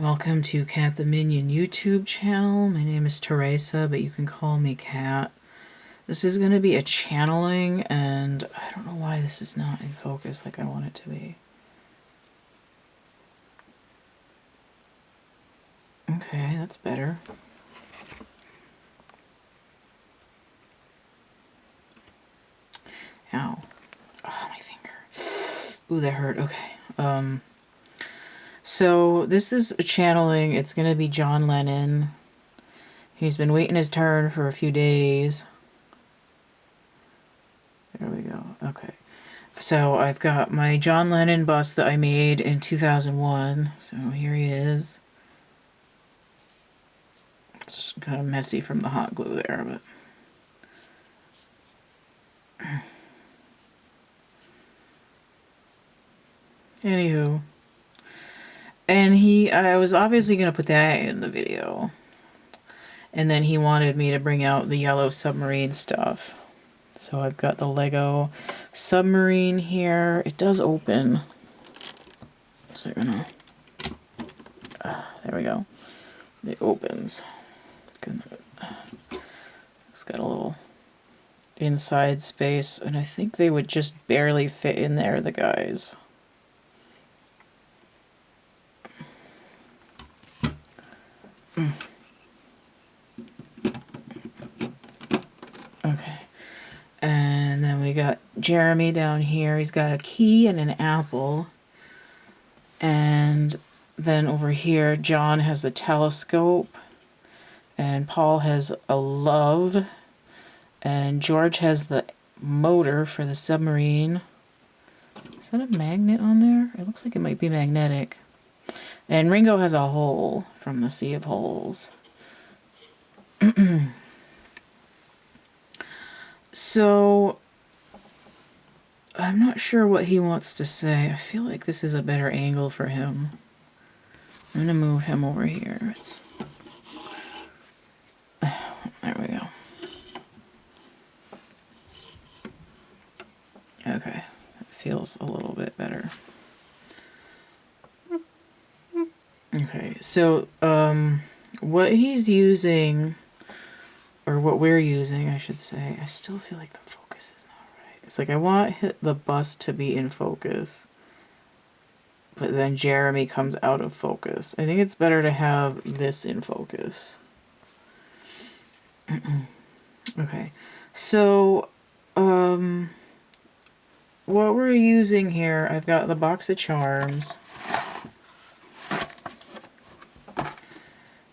Welcome to Cat the Minion YouTube channel. My name is Theresa, but you can call me Cat. This is going to be a channeling, and I don't know why this is not in focus like I want it to be. Okay, that's better. Ow. Oh, my finger. Ooh, that hurt. Okay. So this is a channeling. It's going to be John Lennon. He's been waiting his turn for a few days. There we go. Okay. So I've got my John Lennon bust that I made in 2001. So here he is. It's kind of messy from the hot glue there, but... Anywho. And I was obviously going to put that in the video. And then he wanted me to bring out the yellow submarine stuff. So I've got the Lego submarine here. It does open. So you're gonna... there we go. It opens. It's got a little inside space, and I think they would just barely fit in there, the guys. Okay. And then we got Jeremy down here. He's got a key and an apple. And then over here, John has the telescope. And Paul has a love. And George has the motor for the submarine. Is that a magnet on there? It looks like it might be magnetic. And Ringo has a hole from the Sea of Holes. So, I'm not sure what he wants to say. I feel like this is a better angle for him. I'm going to move him over here. There we go. Okay, that feels a little bit better. Okay, so what he's using, or what we're using, I should say, I still feel like the focus is not right. It's like I want the bust to be in focus, but then Jeremy comes out of focus. I think it's better to have this in focus. Okay, so what we're using here, I've got the box of charms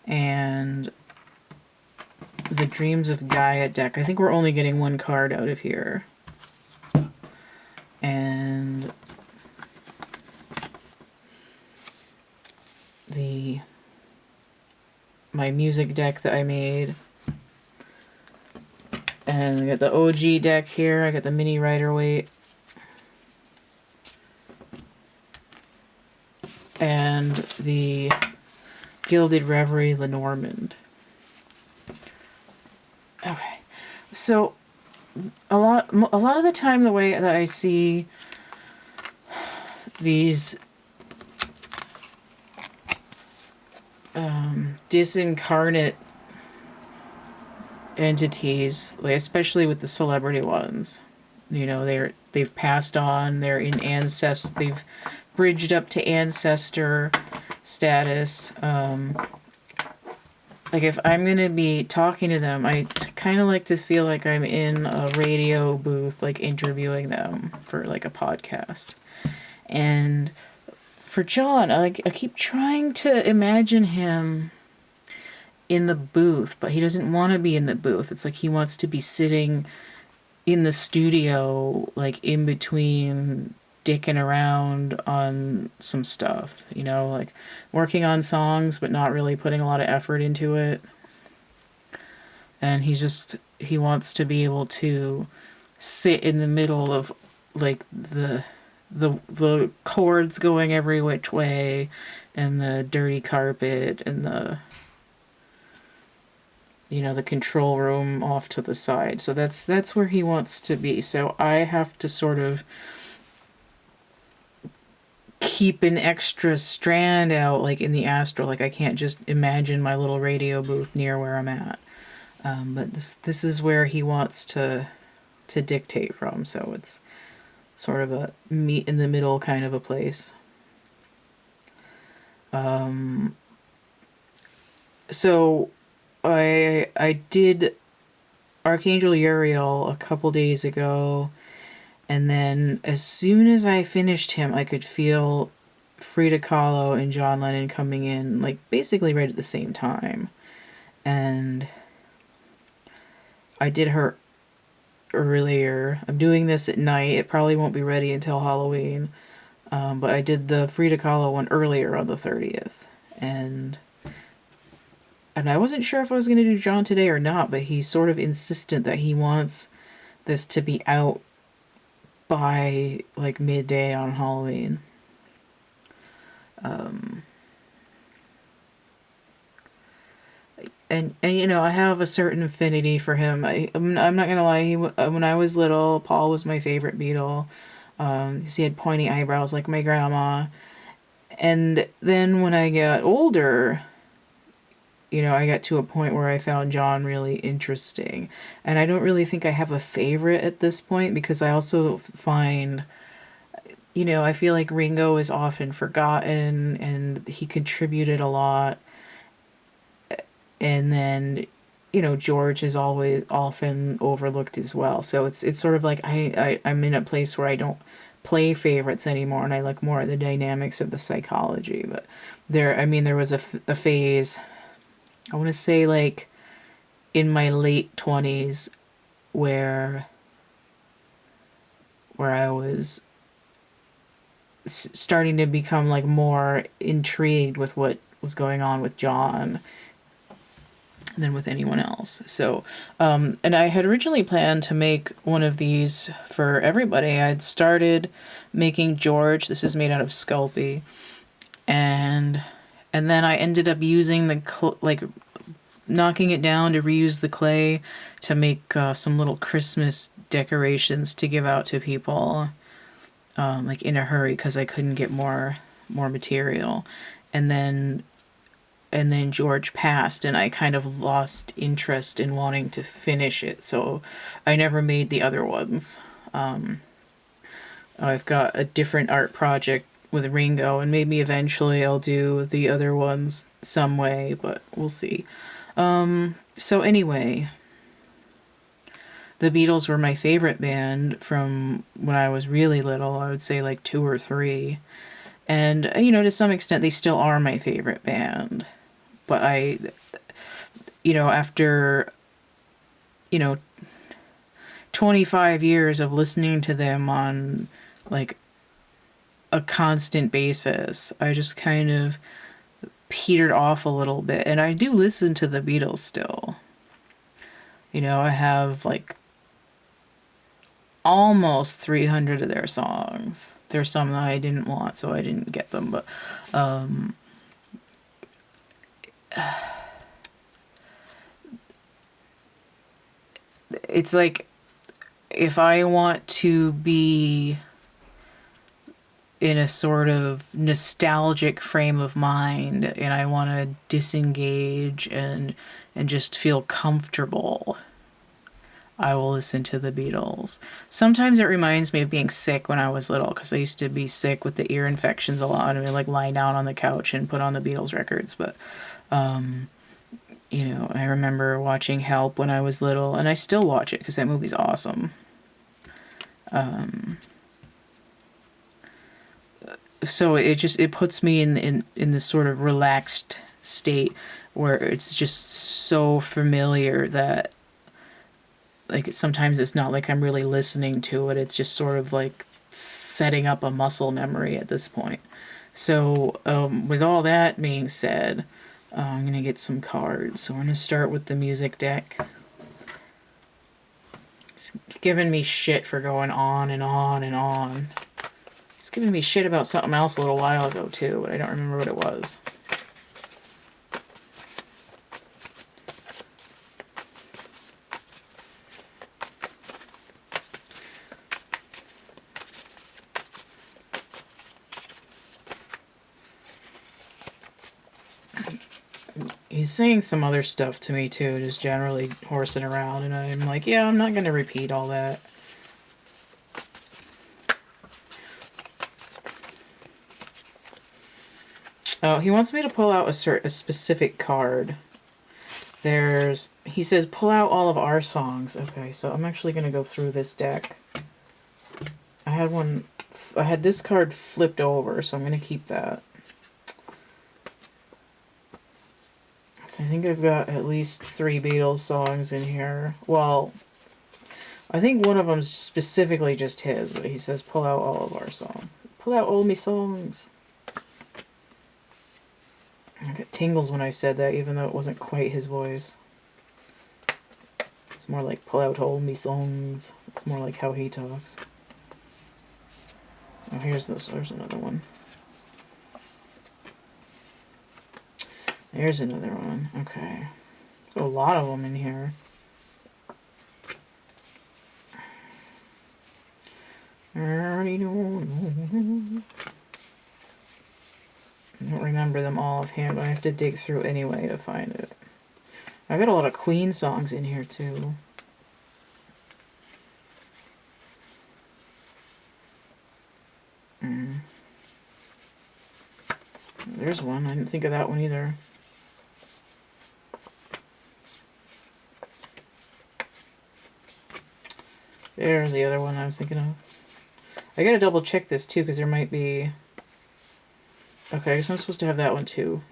and the Dreams of Gaia deck. I think we're only getting one card out of here. And my music deck that I made. And I got the OG deck here. I got the mini Rider-Waite. And the Gilded Reverie Lenormand. Okay, so a lot of the time, the way that I see these disincarnate entities, like especially with the celebrity ones, you know, they've passed on, they're in ancestor, they've bridged up to ancestor status. Like, if I'm going to be talking to them, I kind of like to feel like I'm in a radio booth, like, interviewing them for, like, a podcast. And for John, I keep trying to imagine him in the booth, but he doesn't want to be in the booth. It's like he wants to be sitting in the studio, like, in between dicking around on some stuff, you know, like working on songs but not really putting a lot of effort into it. And he wants to be able to sit in the middle of, like, the chords going every which way, and the dirty carpet, and the, you know, the control room off to the side. So that's where he wants to be. So I have to sort of keep an extra strand out, like in the astral. Like I can't just imagine my little radio booth near where I'm at. But this is where he wants to dictate from, so it's sort of a meet in the middle kind of a place. So I did Archangel Uriel a couple days ago, and then as soon as I finished him, I could feel Frida Kahlo and John Lennon coming in, like basically right at the same time. And I did her earlier. I'm doing this at night. It probably won't be ready until Halloween. But I did the Frida Kahlo one earlier on the 30th. And I wasn't sure if I was going to do John today or not, but he's sort of insistent that he wants this to be out by like midday on Halloween. And you know, I have a certain affinity for him. I'm not gonna lie. When I was little, Paul was my favorite Beatle. 'Cause he had pointy eyebrows like my grandma. And then when I got older, you know, I got to a point where I found John really interesting. And I don't really think I have a favorite at this point, because I also find, you know, I feel like Ringo is often forgotten and he contributed a lot. And then, you know, George is always often overlooked as well. So it's sort of like I'm in a place where I don't play favorites anymore, and I look more at the dynamics of the psychology. But there was a phase, I want to say like in my late 20s, where I was starting to become like more intrigued with what was going on with John than with anyone else. So, and I had originally planned to make one of these for everybody. I'd started making George. This is made out of Sculpey. And then I ended up using the, knocking it down to reuse the clay to make some little Christmas decorations to give out to people, like in a hurry, because I couldn't get more material. And then George passed, and I kind of lost interest in wanting to finish it, so I never made the other ones. I've got a different art project with Ringo, and maybe eventually I'll do the other ones some way, but we'll see. So anyway, the Beatles were my favorite band from when I was really little. I would say like 2 or 3. And, you know, to some extent they still are my favorite band. But after, 25 years of listening to them on, like, a constant basis, I just kind of petered off a little bit. And I do listen to the Beatles still. You know, I have, like, almost 300 of their songs. There's some that I didn't want, so I didn't get them, but, it's like, if I want to be in a sort of nostalgic frame of mind and I want to disengage and just feel comfortable, I will listen to the Beatles. Sometimes it reminds me of being sick when I was little, because I used to be sick with the ear infections a lot, and I like lie down on the couch and put on the Beatles records. But I remember watching Help when I was little, and I still watch it because that movie's awesome. So it puts me in this sort of relaxed state where it's just so familiar that, like, sometimes it's not like I'm really listening to it. It's just sort of like setting up a muscle memory at this point. So with all that being said, I'm going to get some cards. So we're going to start with the music deck. It's giving me shit for going on and on and on. It's giving me shit about something else a little while ago too, but I don't remember what it was. he's saying some other stuff to me too, just generally horsing around, and I'm like, yeah, I'm not going to repeat all that. Oh, he wants me to pull out a specific card. He says, pull out all of our songs. Okay, so I'm actually going to go through this deck. I had this card flipped over, so I'm going to keep that. So I think I've got at least 3 Beatles songs in here. Well, I think one of them's specifically just his, but he says, pull out all of our songs. Pull out all me songs. I got tingles when I said that, even though it wasn't quite his voice. It's more like, pull out all me songs. It's more like how he talks. Oh, here's another one. There's another one. Okay. There's a lot of them in here. I don't remember them all offhand, but I have to dig through anyway to find it. I got a lot of Queen songs in here too. There's one. I didn't think of that one either. There's the other one I was thinking of. I gotta double check this too, because there might be... Okay, I guess I'm supposed to have that one too.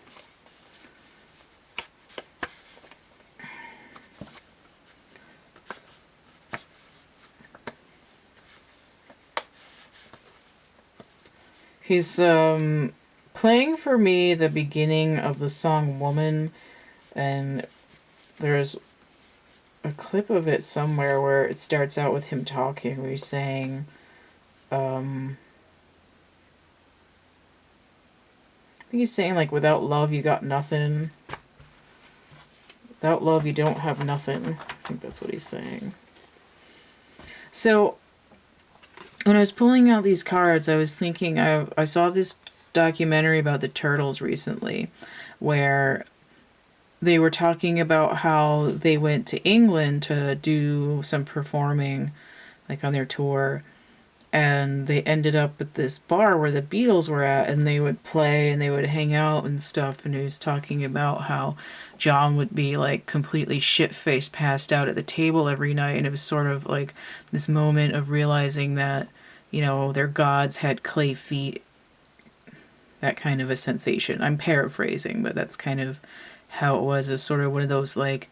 He's playing for me the beginning of the song Woman, and there's a clip of it somewhere where it starts out with him talking, where he's saying, I think he's saying, like, without love you got nothing. Without love you don't have nothing. I think that's what he's saying. So, when I was pulling out these cards, I was thinking, I saw this documentary about the Turtles recently, where they were talking about how they went to England to do some performing, like on their tour, and they ended up at this bar where the Beatles were at, and they would play and they would hang out and stuff, and he was talking about how John would be like completely shit-faced, passed out at the table every night, and it was sort of like this moment of realizing that, you know, their gods had clay feet, that kind of a sensation. I'm paraphrasing, but that's kind of how it was. It was sort of one of those like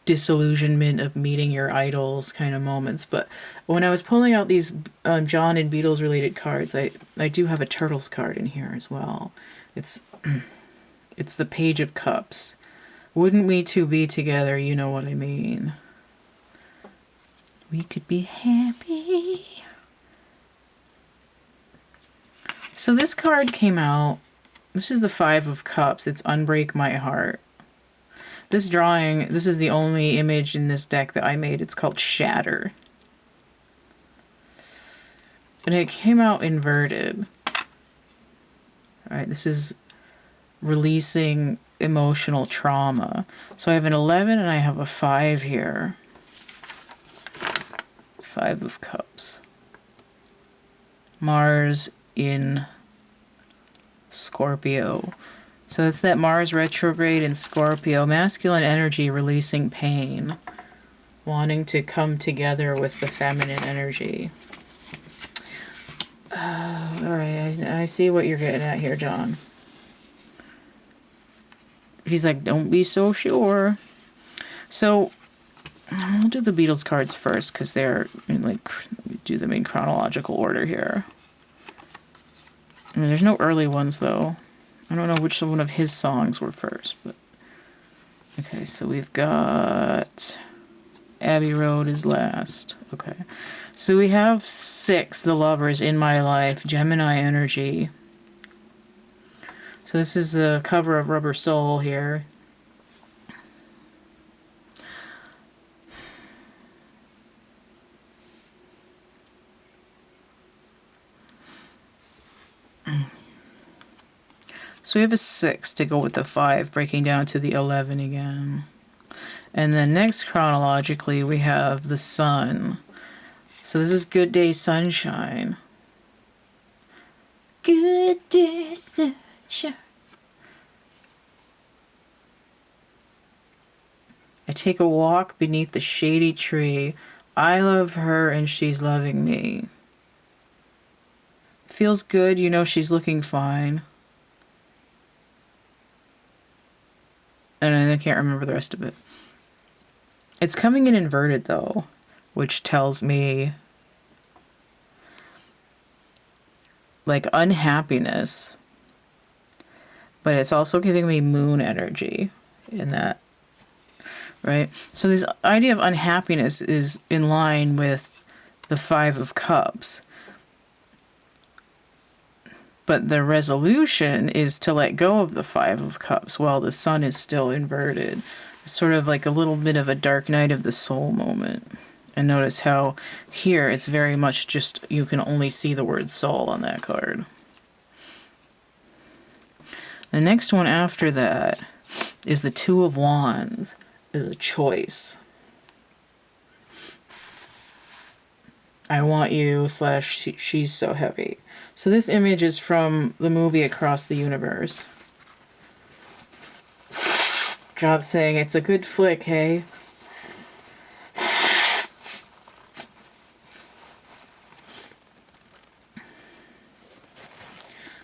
disillusionment of meeting your idols kind of moments. But when I was pulling out these John and Beatles related cards, I do have a Turtles card in here as well. It's it's the Page of Cups. Wouldn't we two be together? You know what I mean. We could be happy. So this card came out. This is the Five of Cups. It's Unbreak My Heart. This drawing, this is the only image in this deck that I made. It's called Shatter. And it came out inverted. Alright, this is releasing emotional trauma. So I have an 11 and I have a 5 here. Five of Cups. Mars in Scorpio. So that's that Mars retrograde in Scorpio. Masculine energy releasing pain. Wanting to come together with the feminine energy. Alright, I see what you're getting at here, John. He's like, don't be so sure. So, I'll do the Beatles cards first, because they're, like, do them in chronological order here. I mean, there's no early ones, though. I don't know which one of his songs were first, but... Okay, so we've got... Abbey Road is last. Okay. So we have 6, The Lovers, In My Life, Gemini Energy. So this is the cover of Rubber Soul here. So we have a 6 to go with the 5, breaking down to the 11 again. And then next chronologically, we have the sun. So this is good day sunshine. Good day sunshine. I take a walk beneath the shady tree. I love her and she's loving me. Feels good, you know she's looking fine. And I can't remember the rest of it. It's coming in inverted though, which tells me like unhappiness. But it's also giving me moon energy in that. Right? So this idea of unhappiness is in line with the 5 of Cups. But the resolution is to let go of the 5 of Cups while the sun is still inverted. It's sort of like a little bit of a dark night of the soul moment. And notice how here it's very much just, you can only see the word soul on that card. The next one after that is the 2 of Wands, is a choice. I want you / she's so heavy. So this image is from the movie Across the Universe. John's saying it's a good flick, hey?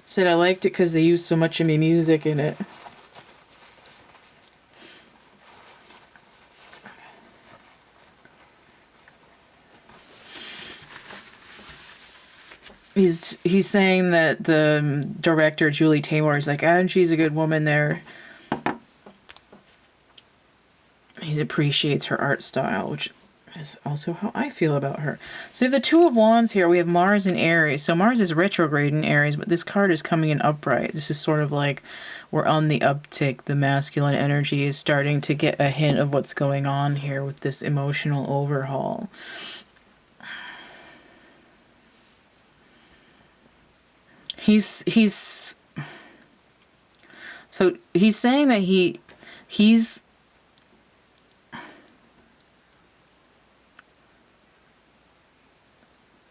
Said I liked it because they used so much of me music in it. He's saying that the director, Julie Taymor, is like, and she's a good woman there. He appreciates her art style, which is also how I feel about her. So we have the 2 of Wands here. We have Mars in Aries. So Mars is retrograde in Aries, but this card is coming in upright. This is sort of like we're on the uptick. The masculine energy is starting to get a hint of what's going on here with this emotional overhaul. He's saying that he's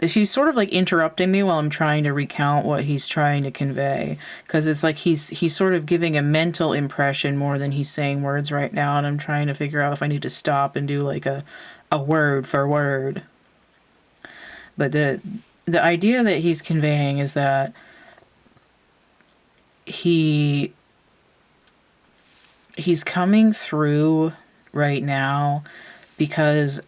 she's sort of like interrupting me while I'm trying to recount what he's trying to convey, because it's like he's sort of giving a mental impression more than he's saying words right now, and I'm trying to figure out if I need to stop and do like a word for word. But the idea that he's conveying is that he's coming through right now because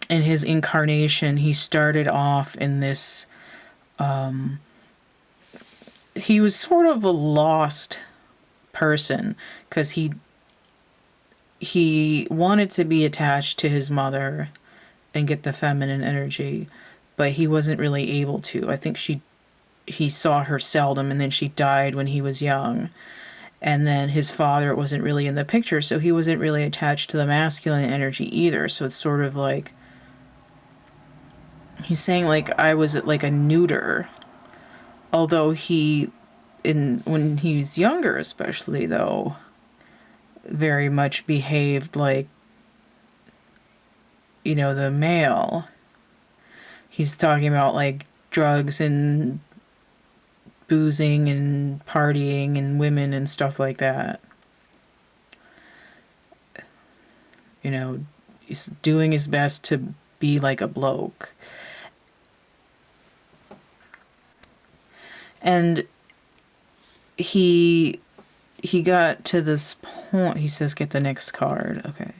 in his incarnation he started off in this he was sort of a lost person because he wanted to be attached to his mother and get the feminine energy, but he wasn't really able to. I think he saw her seldom, and then she died when he was young. And then his father wasn't really in the picture, so he wasn't really attached to the masculine energy either. So it's sort of like he's saying like I was like a neuter. Although when he was younger especially though, very much behaved like, you know, the male. He's talking about like drugs and boozing and partying and women and stuff like that. You know, he's doing his best to be like a bloke. And he got to this point. He says, get the next card. Okay.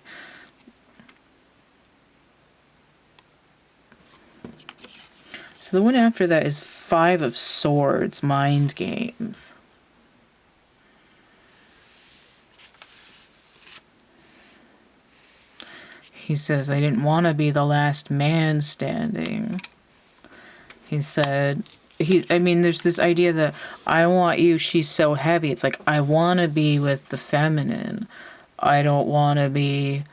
So the one after that is 5 of Swords, mind games. He says, I didn't want to be the last man standing. He said, there's this idea that I want you, she's so heavy. It's like, I want to be with the feminine. I don't want to be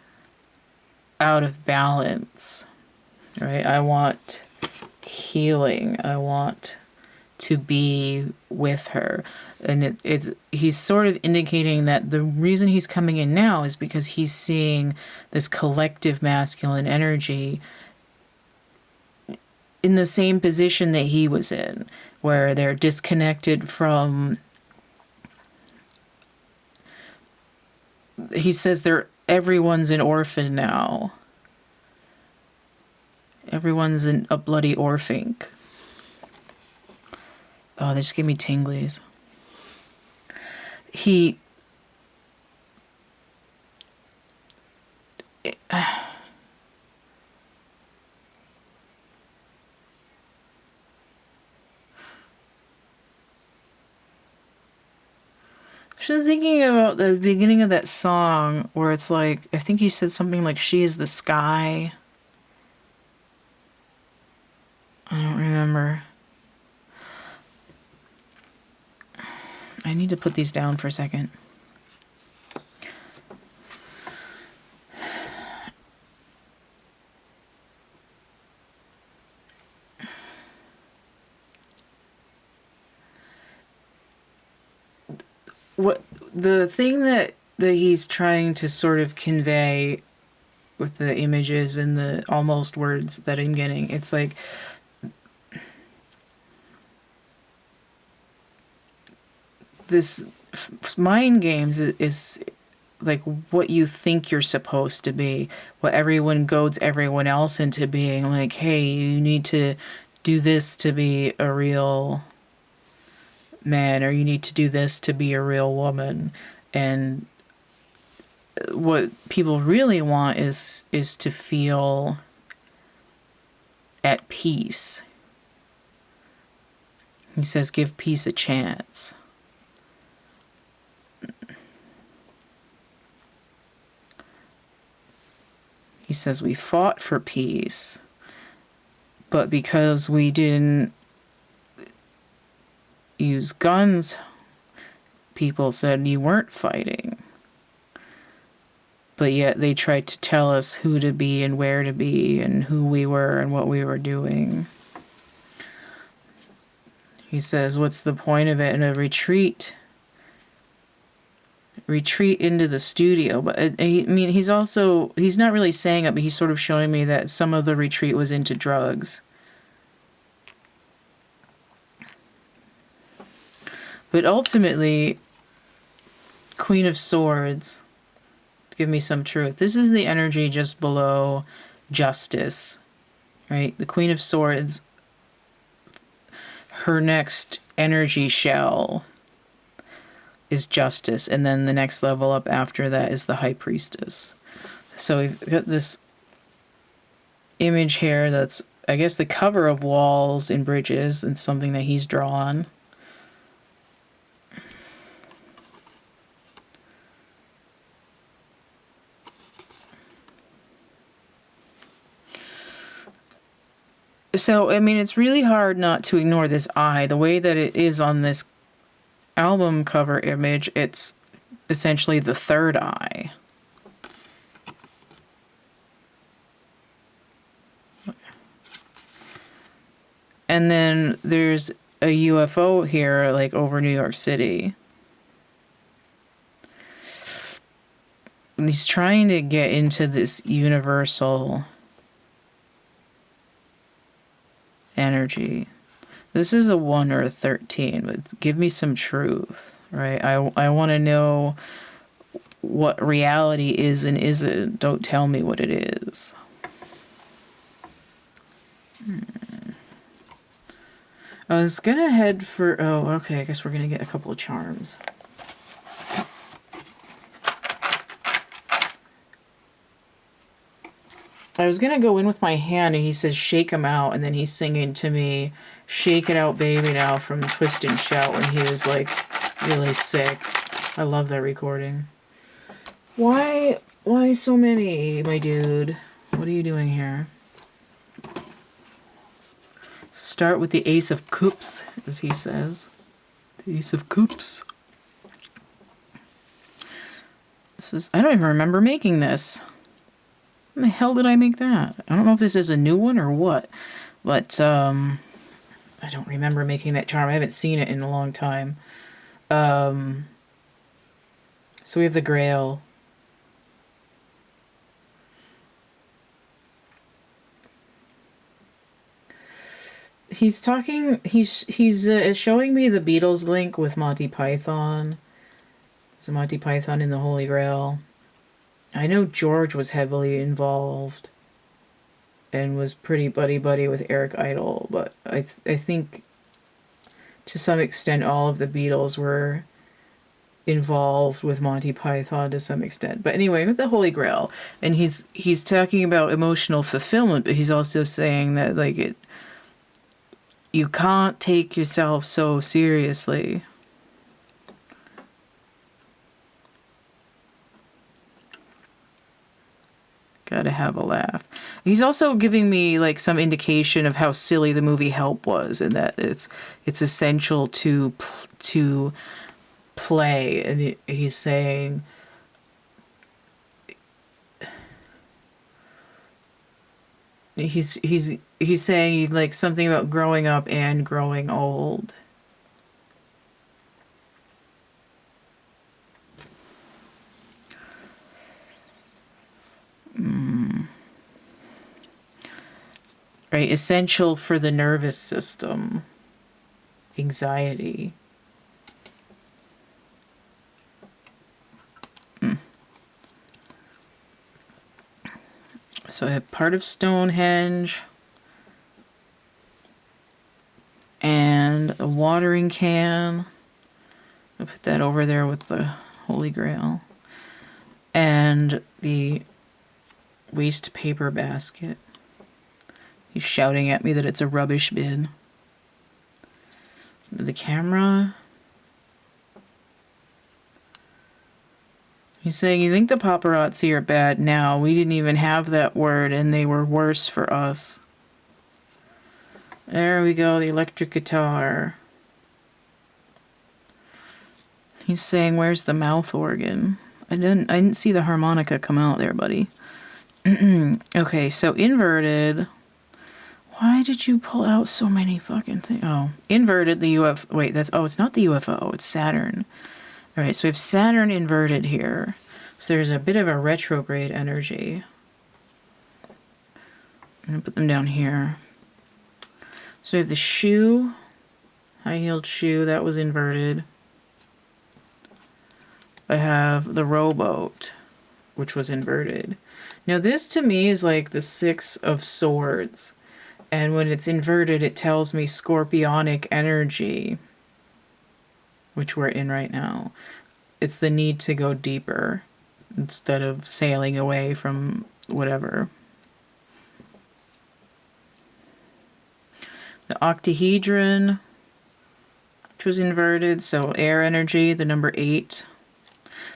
out of balance, right? I want healing. I want to be with her. And he's sort of indicating that the reason he's coming in now is because he's seeing this collective masculine energy in the same position that he was in, where they're disconnected from, he says everyone's an orphan now. Everyone's a bloody orphan. Oh, they just gave me tinglies. Just thinking about the beginning of that song where it's like, I think he said something like, she is the sky. I don't remember. I need to put these down for a second. What the thing that he's trying to sort of convey with the images and the almost words that I'm getting, it's like this mind games is like what you think you're supposed to be, what everyone goads everyone else into being, like, hey, you need to do this to be a real man, or you need to do this to be a real woman. And what people really want is to feel at peace. He says, give peace a chance. He says, we fought for peace, but because we didn't use guns, people said you weren't fighting. But yet they tried to tell us who to be and where to be and who we were and what we were doing. He says, what's the point of it? In a retreat into the studio. But I mean, he's not really saying it, but he's sort of showing me that some of the retreat was into drugs. But ultimately, Queen of Swords, give me some truth. This is the energy just below Justice, right? The Queen of Swords, her next energy shell is Justice, and then the next level up after that is the High Priestess. So we've got this image here that's, I guess, the cover of Walls and Bridges, and something that he's drawn. So, I mean, it's really hard not to ignore this eye. The way that it is on this album cover image, it's essentially the third eye. And then there's a UFO here, like over New York City. And he's trying to get into this universal energy. This is a 1 or a 13, but give me some truth, right? I want to know what reality is and isn't. Don't tell me what it is. I was gonna head for... Oh, okay, I guess we're gonna get a couple of charms. I was gonna go in with my hand, and he says, shake him out, and then he's singing to me, Shake It Out Baby Now from Twist and Shout, when he was, like, really sick. I love that recording. Why so many, my dude? What are you doing here? Start with the Ace of Cups, as he says. The Ace of Cups. This is... I don't even remember making this. When the hell did I make that? I don't know if this is a new one or what. But, I don't remember making that charm. I haven't seen it in a long time. So we have the Grail. He's talking. He's showing me the Beatles link with Monty Python. There's a Monty Python in the Holy Grail. I know George was heavily involved and was pretty buddy with Eric Idle, but I think to some extent all of the Beatles were involved with Monty Python to some extent. But anyway, with the Holy Grail, and he's talking about emotional fulfillment, but he's also saying that like you can't take yourself so seriously. Gotta have a laugh. He's also giving me like some indication of how silly the movie Help was, and that it's essential to play. And he's saying he's saying like something about growing up and growing old. Right, essential for the nervous system. Anxiety. So I have part of Stonehenge and a watering can. I'll put that over there with the Holy Grail. And the waste paper basket. He's shouting at me that it's a rubbish bin. The camera. He's saying, you think the paparazzi are bad now? We didn't even have that word and they were worse for us. There we go, the electric guitar. He's saying, where's the mouth organ? I didn't see the harmonica come out there, buddy. Okay, so inverted. Why did you pull out so many fucking things? Oh, inverted the UFO. Wait, it's not the UFO, it's Saturn. All right, so we have Saturn inverted here. So there's a bit of a retrograde energy. I'm going to put them down here. So we have the shoe, high-heeled shoe, that was inverted. I have the rowboat, which was inverted. Now this to me is like the Six of Swords. And when it's inverted, it tells me scorpionic energy, which we're in right now. It's the need to go deeper instead of sailing away from whatever. The octahedron, which was inverted, so air energy, the number 8.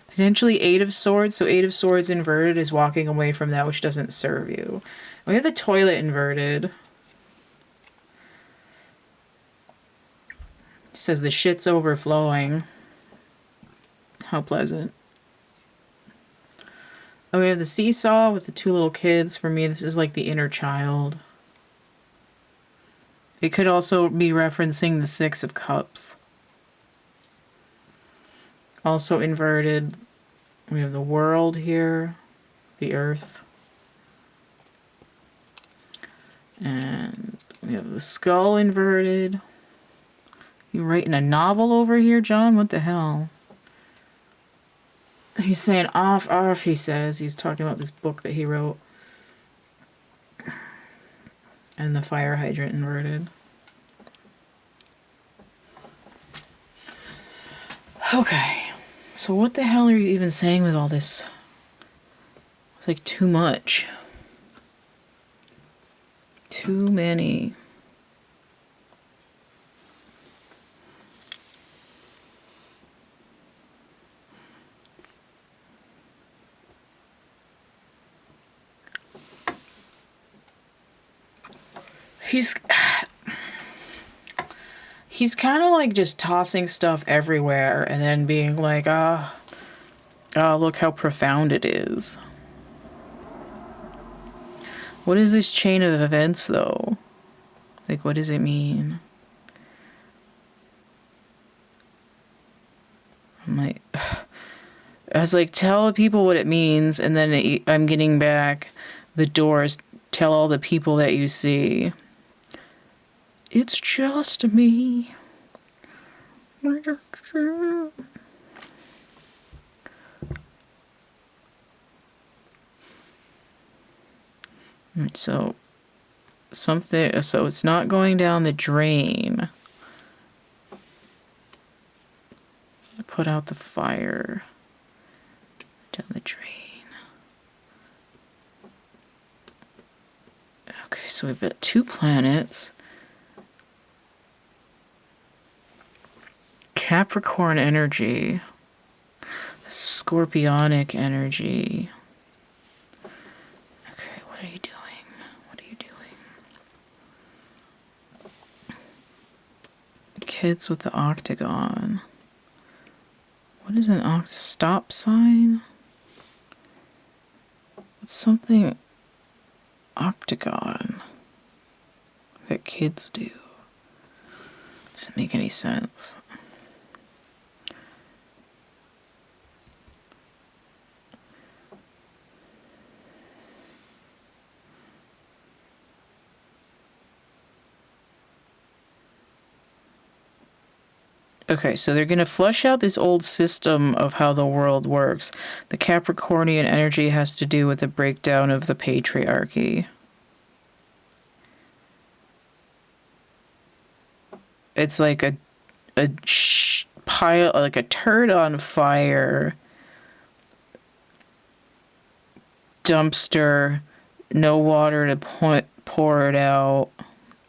Potentially 8 of Swords, so 8 of Swords inverted is walking away from that which doesn't serve you. We have the toilet inverted. It says the shit's overflowing. How pleasant. Oh, we have the seesaw with the 2 little kids. For me, this is like the inner child. It could also be referencing the 6 of Cups. Also inverted. We have the world here. The earth. And we have the skull inverted. You writing a novel over here, John? What the hell? He's saying off, he says. He's talking about this book that he wrote. And the fire hydrant inverted. Okay. So what the hell are you even saying with all this? It's like too much. Too many. He's kind of like just tossing stuff everywhere and then being like, oh, look how profound it is. What is this chain of events, though? Like, what does it mean? I'm like, I was like, tell the people what it means, and then I'm getting back the doors. Tell all the people that you see. It's just me. So it's not going down the drain. Put out the fire down the drain. Okay, so we've got 2 planets. Capricorn energy. Scorpionic energy. Okay, what are you doing? What are you doing? Kids with the octagon. What is an stop sign? It's something octagon that kids do. Doesn't make any sense. Okay, so they're going to flush out this old system of how the world works. The Capricornian energy has to do with the breakdown of the patriarchy. It's like a pile, like a turd on fire, dumpster, no water to pour it out,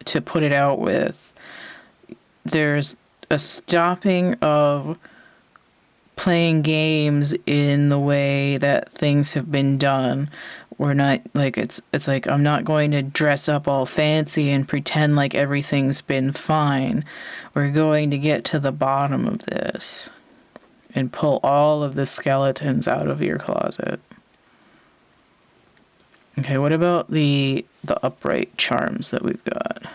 to put it out with. There's a stopping of playing games in the way that things have been done. We're not like it's like I'm not going to dress up all fancy and pretend like everything's been fine. We're going to get to the bottom of this and pull all of the skeletons out of your closet. Okay, what about the upright charms that we've got?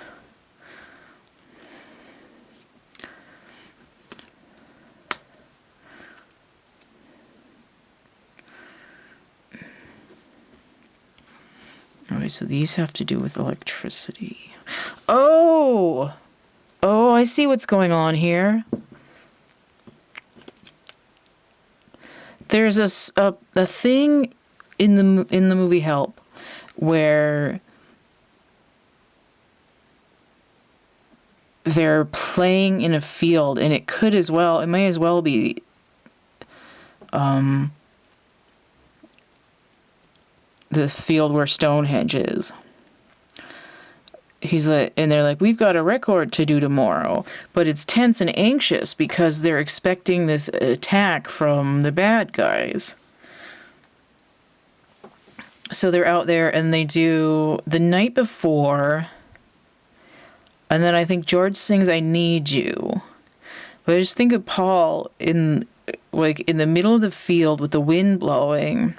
Okay, so these have to do with electricity. Oh, I see what's going on here. There's a thing in the movie Help where they're playing in a field, and it may as well be the field where Stonehenge is. And they're like, we've got a record to do tomorrow, but it's tense and anxious because they're expecting this attack from the bad guys. So they're out there and they do The Night Before, and then I think George sings I Need You. But I just think of Paul in the middle of the field with the wind blowing,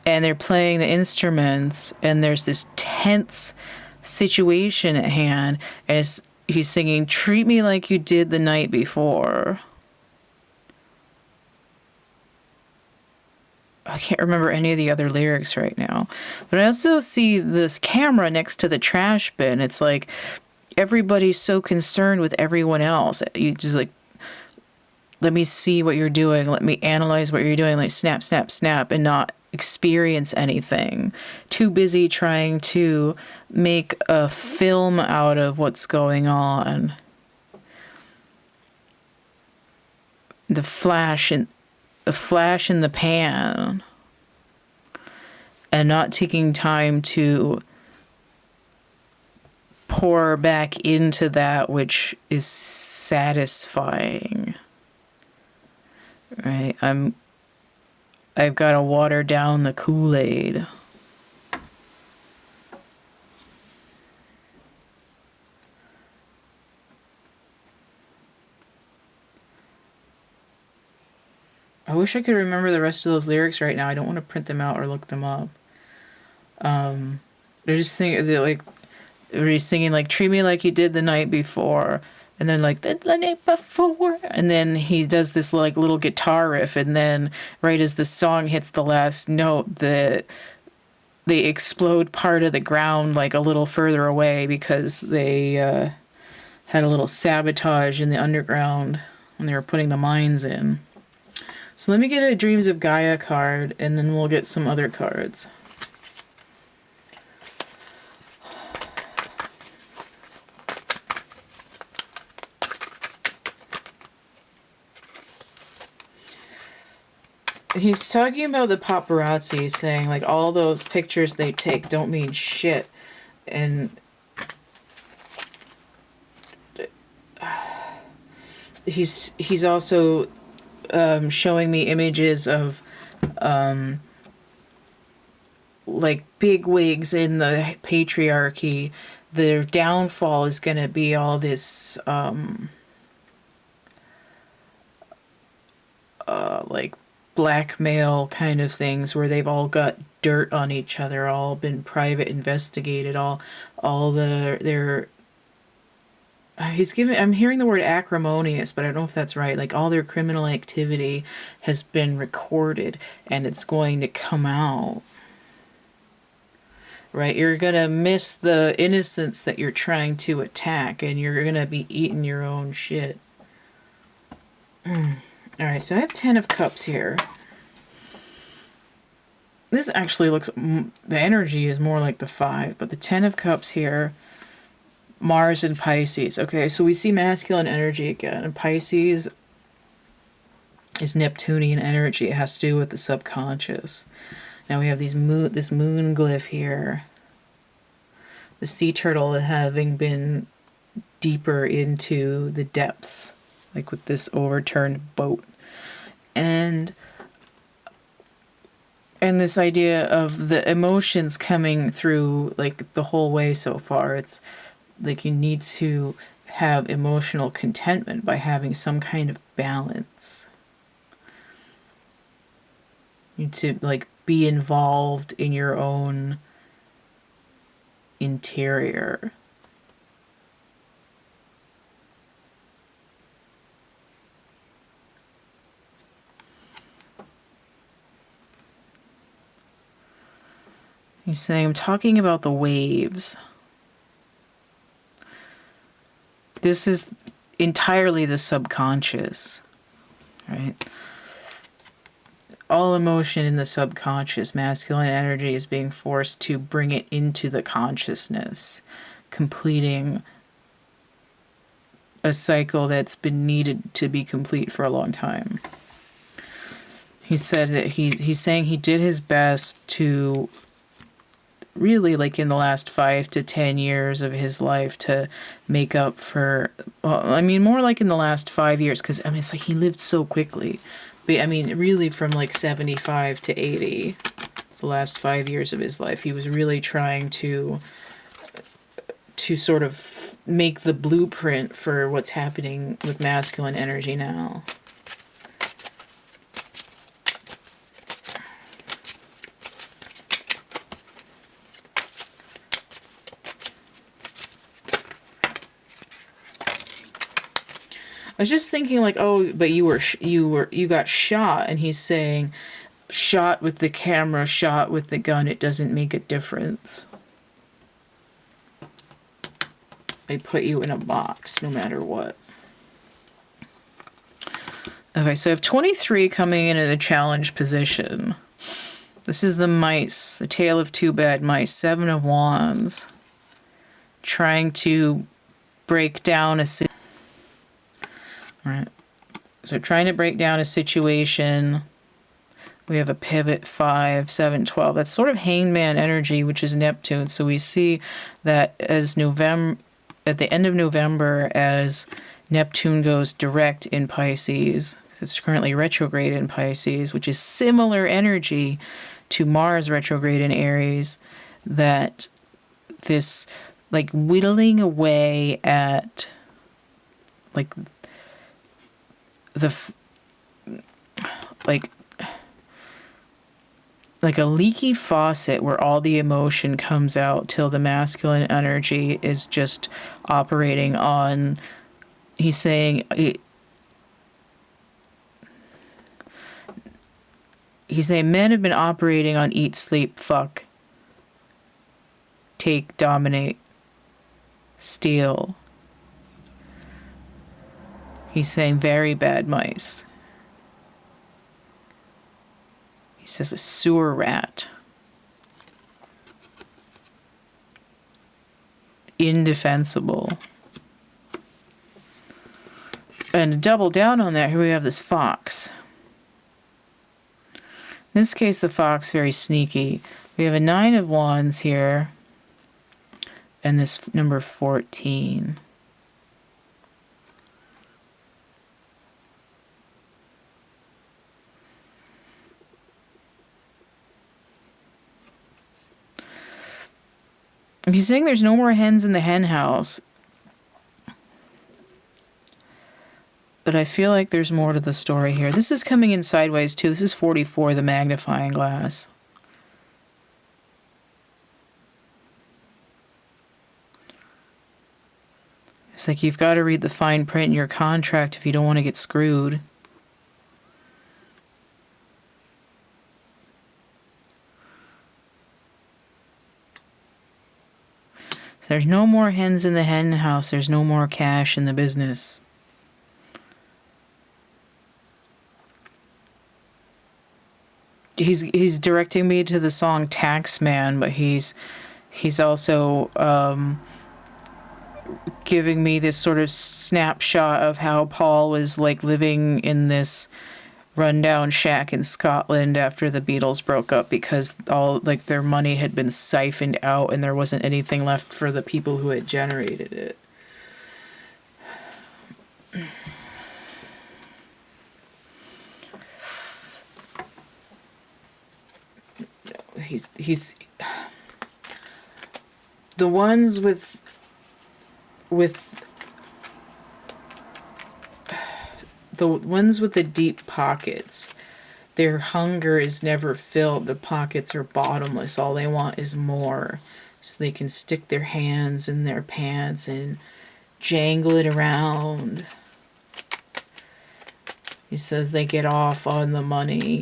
and they're playing the instruments, and there's this tense situation at hand, and he's singing, treat me like you did the night before. I can't remember any of the other lyrics right now. But I also see this camera next to the trash bin. It's like everybody's so concerned with everyone else. You just like, let me see what you're doing. Let me analyze what you're doing. Like snap, snap, snap, and not experience anything. Too busy trying to make a film out of what's going on. The flash in the pan, and not taking time to pour back into that which is satisfying. Right? I've got to water down the Kool-Aid. I wish I could remember the rest of those lyrics right now. I don't want to print them out or look them up. They're just singing like, treat me like you did the night before. and then like the night before, and then he does this like little guitar riff, and then right as the song hits the last note, they explode part of the ground like a little further away because they had a little sabotage in the underground when they were putting the mines in. So let me get a Dreams of Gaia card, and then we'll get some other cards. He's talking about the paparazzi, saying like all those pictures they take don't mean shit, and he's also showing me images of like big wigs in the patriarchy. Their downfall is going to be all this like blackmail kind of things where they've all got dirt on each other, all been private investigated, all their I'm hearing the word acrimonious, but I don't know if that's right. Like all their criminal activity has been recorded and it's going to come out. Right? You're going to miss the innocence that you're trying to attack, and you're going to be eating your own shit. Alright, so I have 10 of Cups here. This actually looks... The energy is more like the 5, but the 10 of Cups here... Mars and Pisces. Okay, so we see masculine energy again. And Pisces is Neptunian energy. It has to do with the subconscious. Now we have this moon glyph here. The sea turtle having been deeper into the depths, like with this overturned boat. And this idea of the emotions coming through like the whole way so far. It's like you need to have emotional contentment by having some kind of balance. You need to like be involved in your own interior. He's saying, I'm talking about the waves. This is entirely the subconscious, right? All emotion in the subconscious, masculine energy is being forced to bring it into the consciousness, completing a cycle that's been needed to be complete for a long time. He said that he's saying he did his best to really, like in the last 5 to 10 years of his life, to make up for, well, I mean, more like in the last 5 years, because I mean, it's like he lived so quickly. But I mean, really from like 75 to 80, the last 5 years of his life, he was really trying to sort of make the blueprint for what's happening with masculine energy now. I was just thinking like, oh, but you got shot, and he's saying, shot with the camera, shot with the gun, it doesn't make a difference. They put you in a box no matter what. Okay, so I have 23 coming into the challenge position. This is the mice, the tale of two bad mice, 7 of Wands, trying to break down a situation. Alright, so trying to break down a situation. We have a pivot, 5, 7, 12. That's sort of hangman energy, which is Neptune. So we see that as at the end of November, as Neptune goes direct in Pisces, because it's currently retrograde in Pisces, which is similar energy to Mars retrograde in Aries, that this like whittling away at like like a leaky faucet where all the emotion comes out till the masculine energy is just operating on he's saying, men have been operating on eat, sleep, fuck, take, dominate, steal. He's saying very bad mice. He says a sewer rat. Indefensible. And to double down on that, here we have this fox. In this case, the fox, very sneaky. We have a 9 of wands here. And this number 14. He's saying there's no more hens in the hen house. But I feel like there's more to the story here. This is coming in sideways too. This is 44, the magnifying glass. It's like you've got to read the fine print in your contract if you don't want to get screwed. There's no more hens in the hen house. There's no more cash in the business. He's directing me to the song Taxman, but he's also giving me this sort of snapshot of how Paul was like living in this rundown shack in Scotland after the Beatles broke up because all like their money had been siphoned out and there wasn't anything left for the people who had generated it. He's the ones with the ones with the deep pockets, their hunger is never filled. The pockets are bottomless. All they want is more. So they can stick their hands in their pants and jangle it around. He says they get off on the money.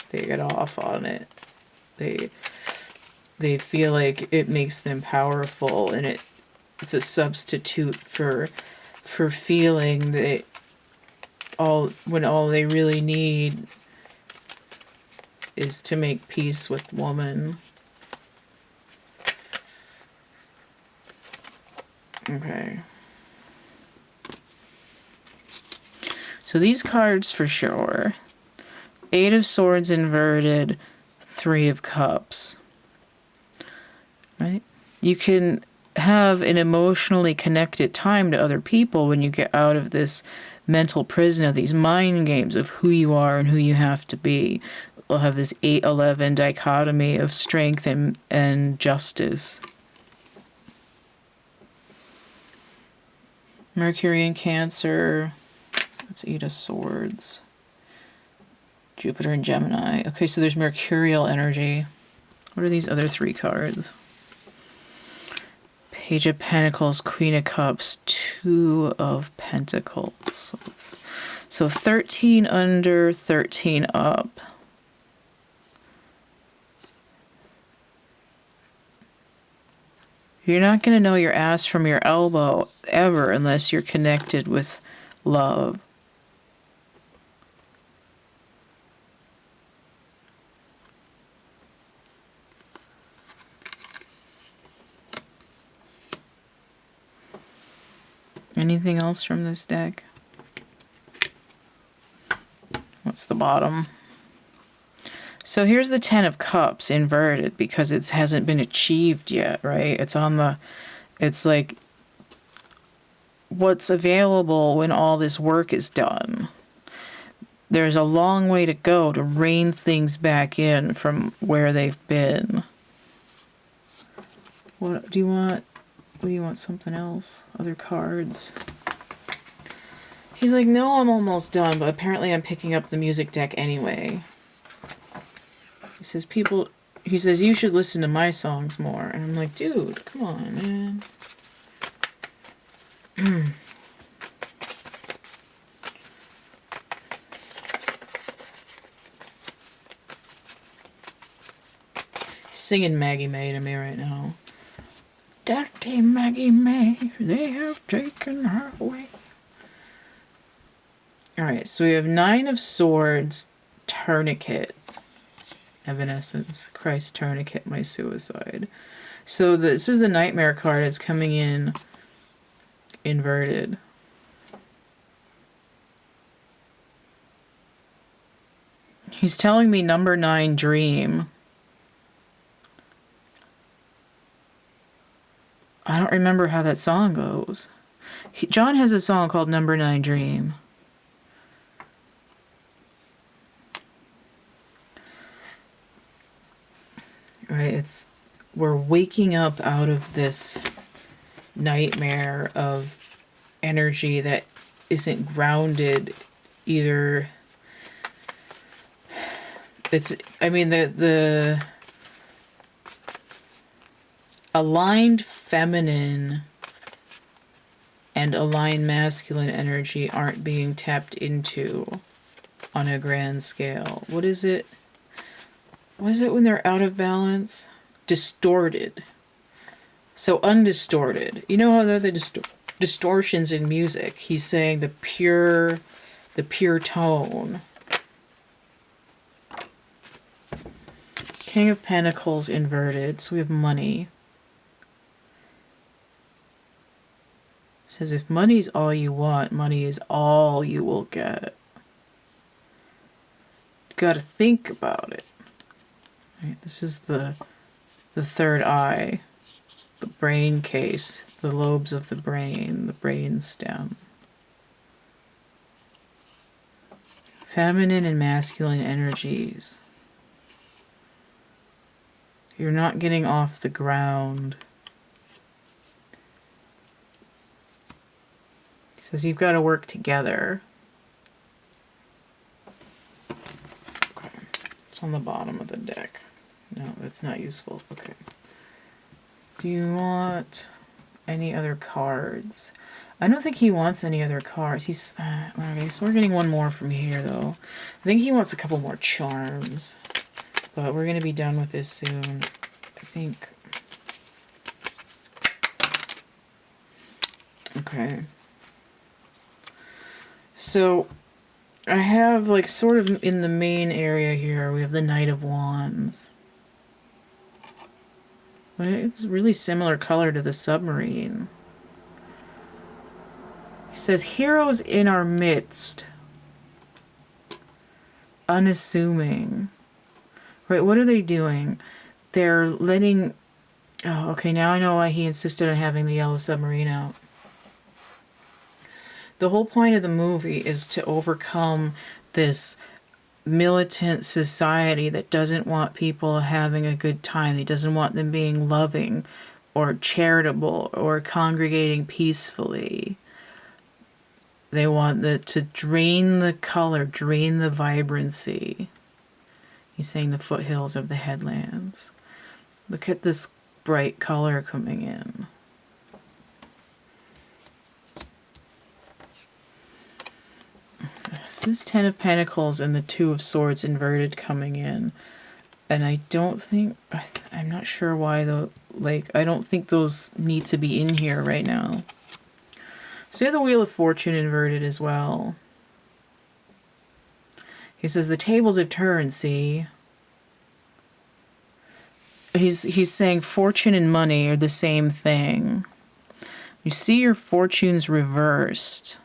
They get off on it. They feel like it makes them powerful, and it's a substitute for feeling that all they really need is to make peace with woman. Okay. So these cards for sure. 8 of Swords inverted, 3 of Cups. Right? You can have an emotionally connected time to other people when you get out of this mental prison of these mind games of who you are and who you have to be. We'll have this 8-11 dichotomy of strength and justice. Mercury in Cancer. That's 8 of Swords. Jupiter in Gemini. Okay, so there's Mercurial energy. What are these other 3 cards? Page of Pentacles, Queen of Cups, 2 of Pentacles. So 13 under, 13 up. You're not going to know your ass from your elbow ever unless you're connected with love. Anything else from this deck? What's the bottom? So here's the 10 of Cups inverted because it hasn't been achieved yet, right? It's like what's available when all this work is done. There's a long way to go to rein things back in from where they've been. What do you want? What do you want? Something else? Other cards? He's like, no, I'm almost done, but apparently I'm picking up the music deck anyway. He says, you should listen to my songs more. And I'm like, dude, come on, man. singing Maggie May to me right now. Dirty Maggie May, they have taken her away. Alright, so we have 9 of Swords, Tourniquet, Evanescence, Christ Tourniquet, my suicide. So this is the Nightmare card. It's coming in inverted. He's telling me number 9 dream. I don't remember how that song goes. John has a song called Number 9 Dream. Right, we're waking up out of this nightmare of energy that isn't grounded either. The aligned feminine and aligned masculine energy aren't being tapped into on a grand scale. What is it? What is it when they're out of balance? Distorted. So undistorted. You know how they're the distortions in music. He's saying the pure tone. King of Pentacles inverted. So we have money. It says if money's all you want, money is all you will get. You got to think about it. Right, this is the third eye, the brain case, the lobes of the brain stem. Feminine and masculine energies. You're not getting off the ground. He says you've got to work together. Okay, it's on the bottom of the deck. No, that's not useful. Okay. Do you want any other cards? I don't think he wants any other cards. He's okay, so we're getting one more from here though. I think he wants a couple more charms. But we're gonna be done with this soon. I think. Okay. So I have like sort of in the main area here, we have the Knight of Wands. It's really similar color to the submarine. He says, heroes in our midst. Unassuming. Right, what are they doing? They're letting... Oh, okay, now I know why he insisted on having the yellow submarine out. The whole point of the movie is to overcome this militant society that doesn't want people having a good time. He doesn't want them being loving or charitable or congregating peacefully. They want to drain the color, drain the vibrancy. He's saying the foothills of the headlands. Look at this bright color coming in. This is Ten of Pentacles and the Two of Swords inverted coming in. And I don't think... I'm not sure why though. Like, I don't think those need to be in here right now. So you have the Wheel of Fortune inverted as well. He says the tables have turned, see? He's saying fortune and money are the same thing. You see your fortunes reversed.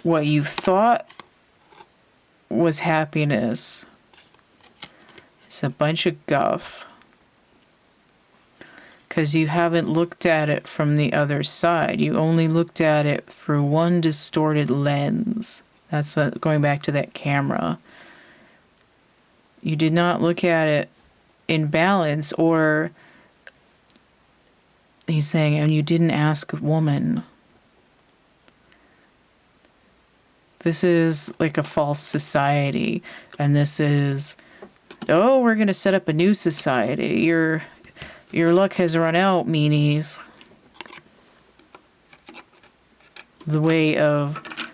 What you thought was happiness is a bunch of guff. Because you haven't looked at it from the other side. You only looked at it through one distorted lens. That's what, going back to that camera. You did not look at it in balance, or he's saying, and you didn't ask a woman. This is like a false society, and this is, oh, we're going to set up a new society. Your luck has run out, meanies. the way of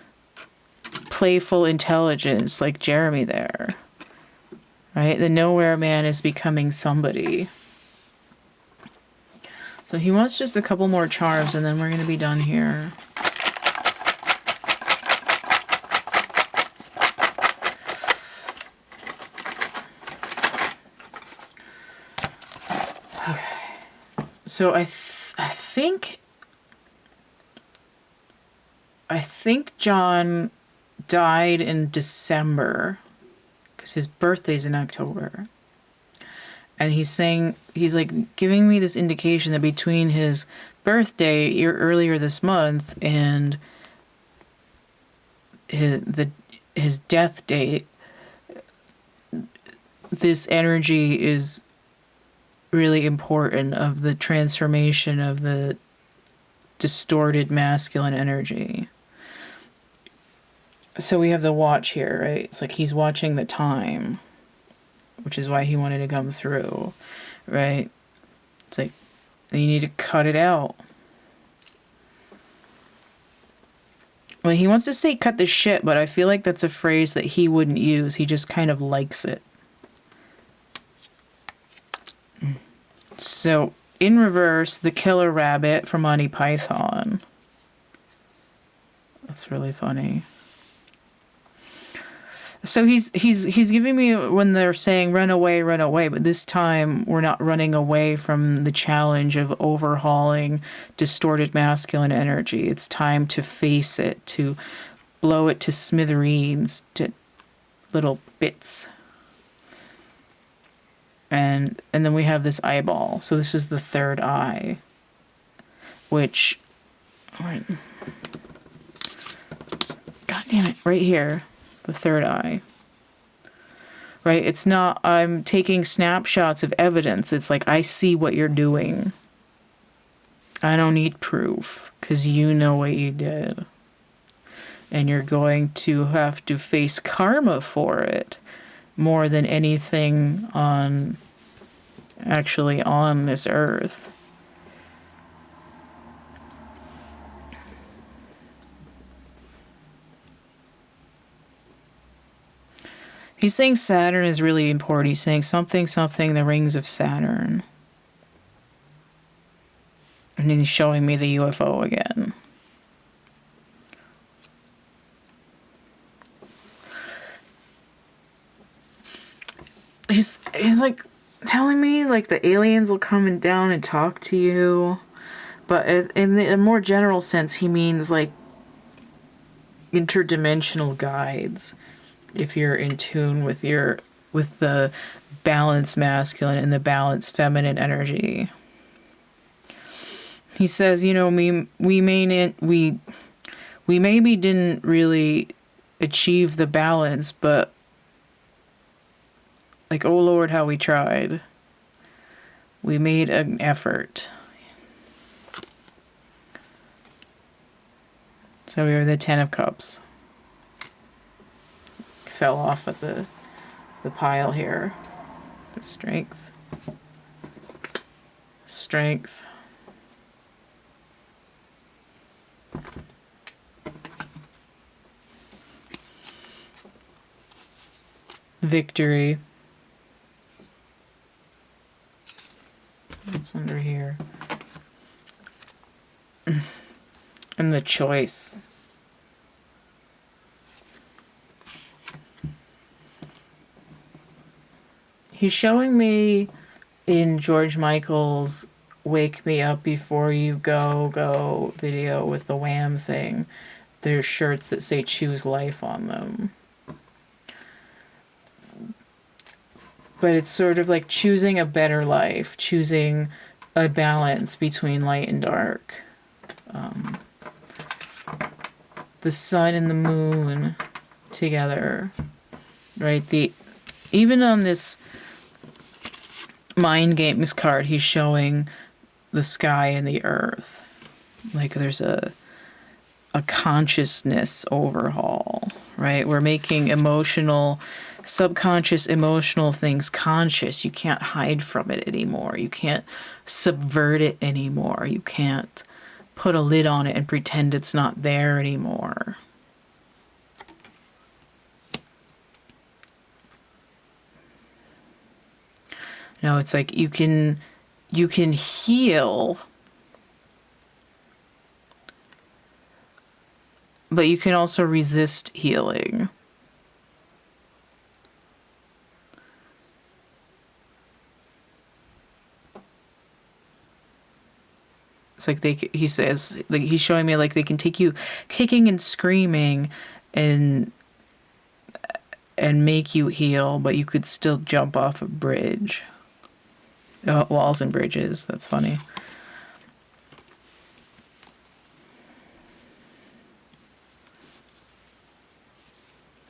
playful intelligence, like Jeremy there. Right? The nowhere man is becoming somebody. So he wants just a couple more charms, and then we're going to be done here. So I think John died in December because his birthday's in October. And he's like giving me this indication that between his birthday earlier this month and his death date, this energy is really important of the transformation of the distorted masculine energy. So we have the watch here, right? It's like he's watching the time, which is why he wanted to come through, right? It's like, you need to cut it out. Well, he wants to say cut the shit, but I feel like that's a phrase that he wouldn't use. He just kind of likes it. So, in reverse, the killer rabbit from Monty Python. That's really funny. So he's giving me when they're saying run away, but this time we're not running away from the challenge of overhauling distorted masculine energy. It's time to face it, to blow it to smithereens, to little bits. And then we have this eyeball. So this is the third eye, which, God damn it, right here, the third eye. Right? It's not, I'm taking snapshots of evidence. It's like, I see what you're doing. I don't need proof, because you know what you did. And you're going to have to face karma for it more than anything on this earth. He's saying Saturn is really important. He's saying something, the rings of Saturn. And he's showing me the UFO again. He's like telling me like the aliens will come down and talk to you. But in a more general sense, he means like interdimensional guides. If you're in tune with the balanced masculine and the balanced feminine energy. He says, you know, we maybe didn't really achieve the balance, but like, oh Lord, how we tried. We made an effort. So we were the 10 of Cups. Fell off at the pile here. The strength. Strength. Victory. What's under here? And the choice. He's showing me in George Michael's Wake Me Up Before You Go video with the Wham thing. There's shirts that say choose life on them. But it's sort of like choosing a better life, choosing a balance between light and dark. The sun and the moon together, right? Even on this Mind Games card, he's showing the sky and the earth. Like there's a consciousness overhaul, right? We're making subconscious emotional things conscious. You can't hide from it anymore. You can't subvert it anymore. You can't put a lid on it and pretend it's not there anymore. No, it's like you can heal, but you can also resist healing. It's like he says, like he's showing me like they can take you kicking and screaming and make you heal, but you could still jump off a bridge. Walls and bridges, that's funny.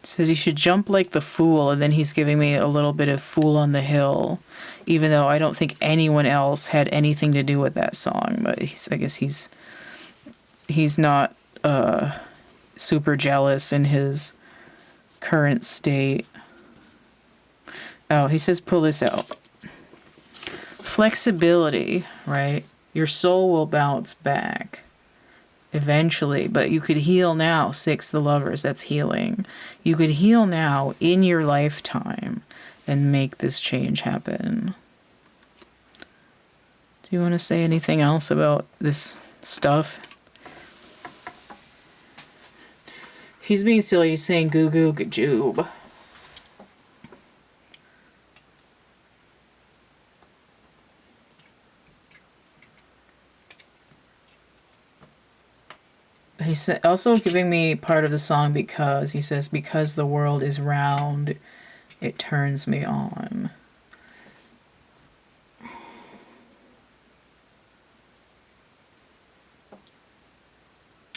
It says you should jump like the fool, and then he's giving me a little bit of Fool on the Hill, even though I don't think anyone else had anything to do with that song, but I guess he's not super jealous in his current state. Oh, he says pull this out. Flexibility, right? Your soul will bounce back eventually, but you could heal now. 6, the Lovers, that's healing. You could heal now in your lifetime and make this change happen. Do you want to say anything else about this stuff? He's being silly. He's saying goo goo gajoob. He's also giving me part of the song because he says, because the world is round, it turns me on.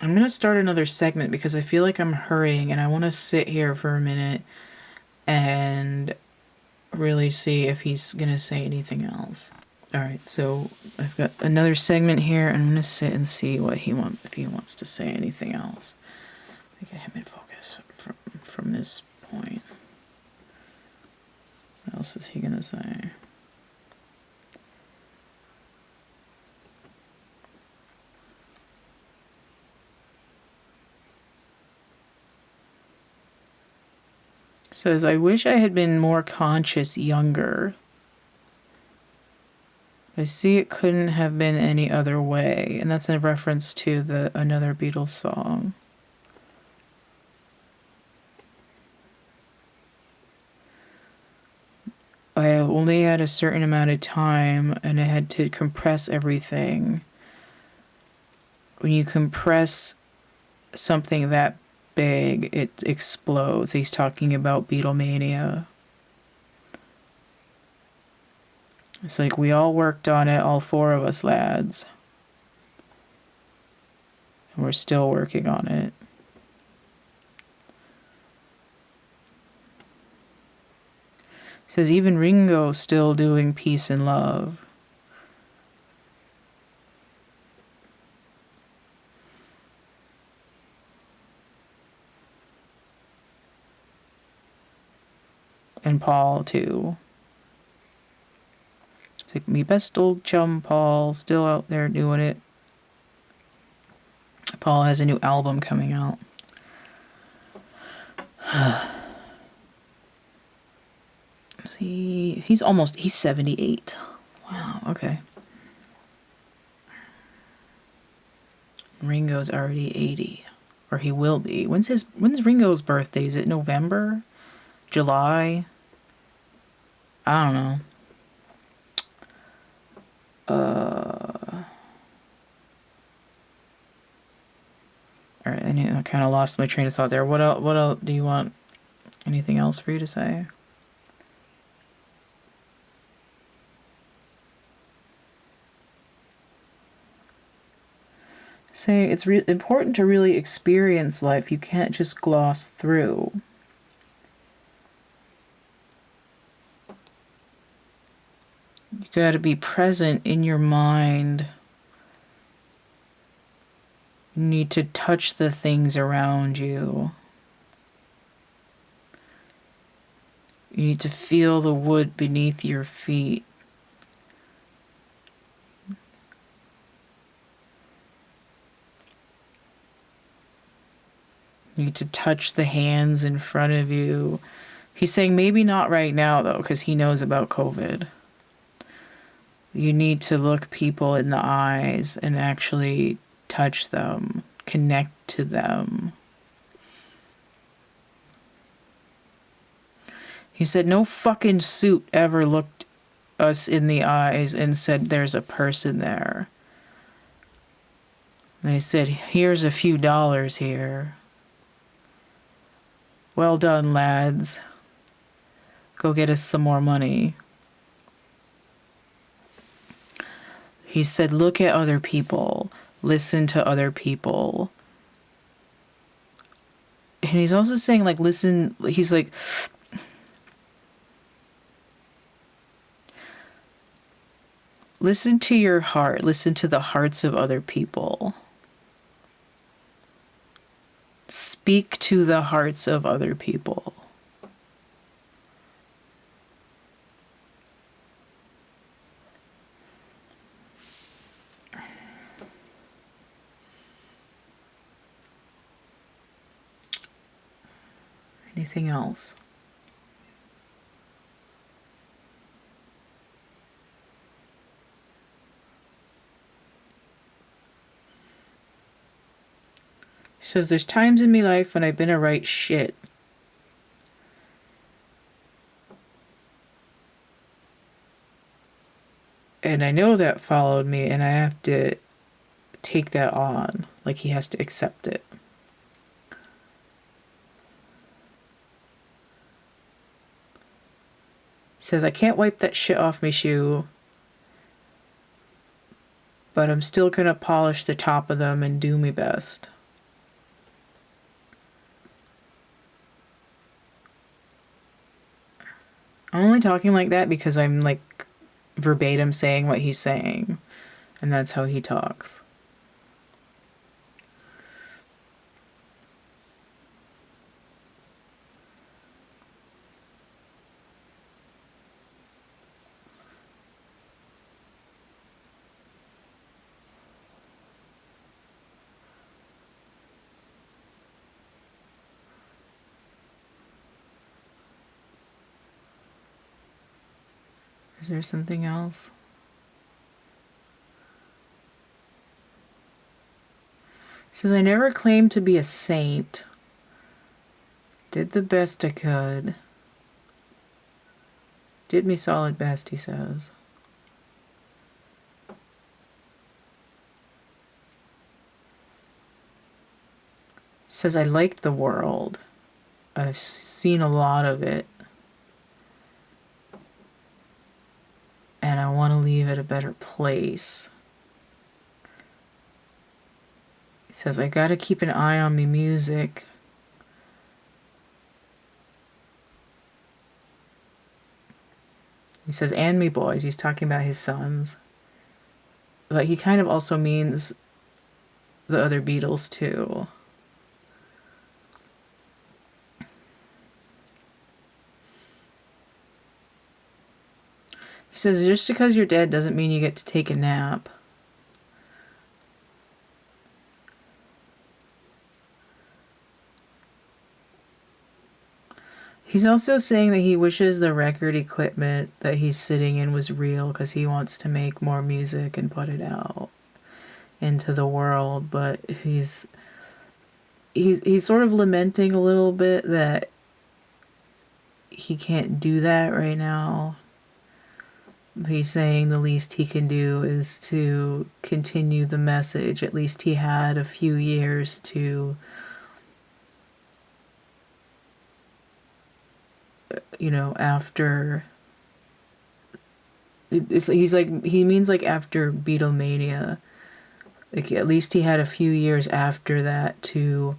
I'm going to start another segment because I feel like I'm hurrying and I want to sit here for a minute and really see if he's going to say anything else. All right, so I've got another segment here, and I'm going to sit and see what if he wants to say anything else. Let me get him in focus from this point. What else is he going to say? Says, I wish I had been more conscious younger. I see it couldn't have been any other way. And that's a reference to another Beatles song. I only had a certain amount of time and I had to compress everything. When you compress something that big, it explodes. He's talking about Beatlemania. It's like we all worked on it, all 4 of us lads. And we're still working on it. It says even Ringo's still doing Peace and Love. And Paul too. It's like me best old chum Paul, still out there doing it. Paul has a new album coming out. See, he's 78. Wow, okay. Ringo's already 80. Or he will be. When's Ringo's birthday? Is it November? July? I don't know. Alright, I kind of lost my train of thought there. What else do you want? Anything else for you to say? Say it's important to really experience life. You can't just gloss through. You gotta be present in your mind. You need to touch the things around you. You need to feel the wood beneath your feet. You need to touch the hands in front of you. He's saying maybe not right now, though, because he knows about COVID. You need to look people in the eyes and actually touch them, connect to them. He said no fucking suit ever looked us in the eyes and said there's a person there. They said, here's a few dollars here. Well done, lads. Go get us some more money. He said, look at other people. Listen to other people. And he's also saying, like, listen, he's like, listen to your heart. Listen to the hearts of other people. Speak to the hearts of other people. Anything else? He says, there's times in my life when I've been a right shit. And I know that followed me, and I have to take that on. Like, he has to accept it. He says, I can't wipe that shit off my shoe, but I'm still gonna polish the top of them and do my best. I'm only talking like that because I'm, like, verbatim saying what he's saying. And that's how he talks. Is there something else? He says, I never claimed to be a saint. Did the best I could. Did me solid best, he says. He says, I liked the world. I've seen a lot of it. And I want to leave it a better place. He says, I gotta keep an eye on me music. He says, and me boys. He's talking about his sons. But he kind of also means the other Beatles, too. He says, just because you're dead doesn't mean you get to take a nap. He's also saying that he wishes the record equipment that he's sitting in was real because he wants to make more music and put it out into the world. But he's sort of lamenting a little bit that he can't do that right now. He's saying the least he can do is to continue the message. At least he had a few years to, you know, after. He's like, he means like after Beatlemania. Like, at least he had a few years after that to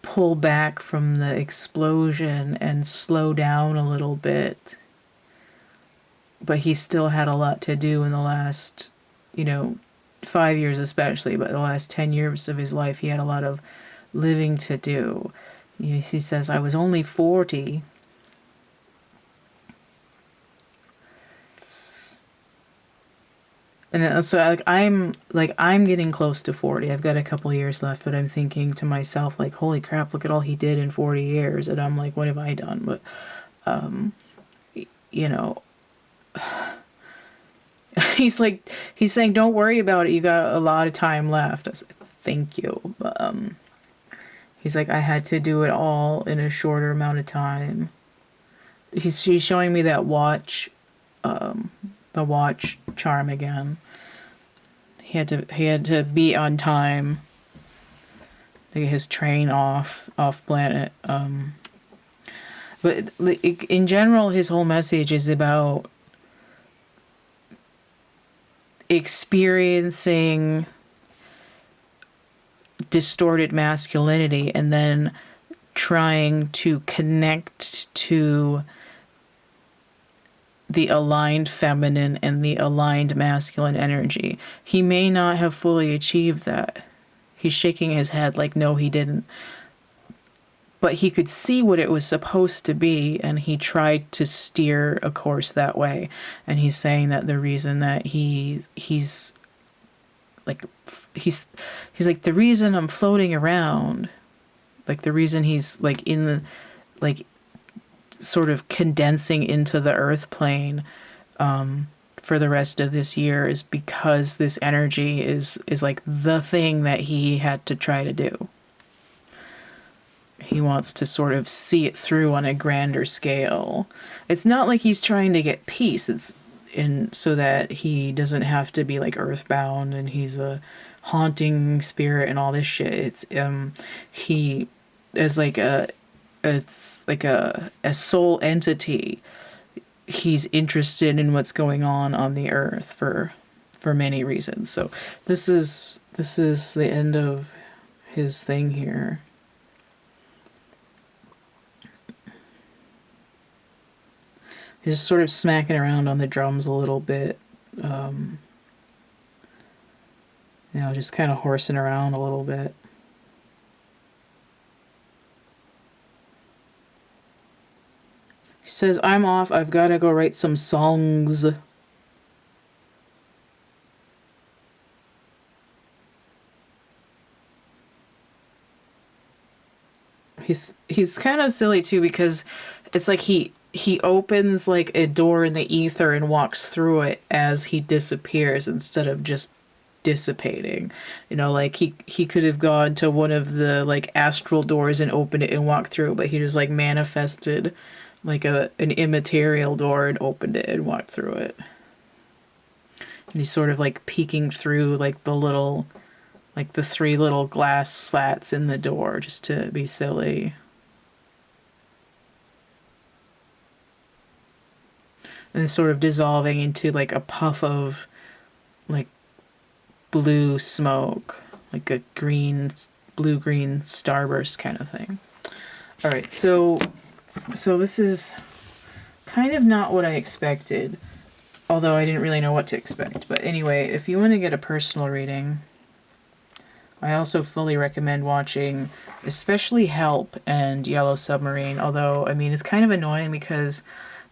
pull back from the explosion and slow down a little bit. But he still had a lot to do in the last, 5 years especially, but the last 10 years of his life, he had a lot of living to do. He says, I was only 40. And so I'm getting close to 40. I've got a couple years left, but I'm thinking to myself like, holy crap, look at all he did in 40 years. And I'm like, what have I done? But you know, he's saying, don't worry about it. You got a lot of time left. I was like, thank you. But he's like, I had to do it all in a shorter amount of time. She's showing me that watch, the watch charm again. He had to be on time to get his train off planet. But in general, his whole message is about experiencing distorted masculinity and then trying to connect to the aligned feminine and the aligned masculine energy. He may not have fully achieved that. He's shaking his head like, no, he didn't. But he could see what it was supposed to be, and he tried to steer a course that way. And he's saying that the reason that he's like, the reason I'm floating around, like the reason he's like in the, like sort of condensing into the earth plane for the rest of this year is because this energy is like the thing that he had to try to do. He wants to sort of see it through on a grander scale. It's not like he's trying to get peace. It's so that he doesn't have to be like earthbound and he's a haunting spirit and all this shit. It's he is like it's like a soul entity. He's interested in what's going on the earth for many reasons. So this is the end of his thing here. He's just sort of smacking around on the drums a little bit. Just kind of horsing around a little bit. He says, I'm off. I've got to go write some songs. He's kind of silly too, because it's like he opens like a door in the ether and walks through it as he disappears instead of just dissipating. Like he could have gone to one of the like astral doors and opened it and walked through, but he just like manifested like an immaterial door and opened it and walked through it. And he's sort of like peeking through like the 3 little glass slats in the door just to be silly. And sort of dissolving into like a puff of like blue smoke, like a blue-green starburst kind of thing. All right, so this is kind of not what I expected, although I didn't really know what to expect. But anyway, if you want to get a personal reading, I also fully recommend watching especially Help and Yellow Submarine, although, I mean, it's kind of annoying because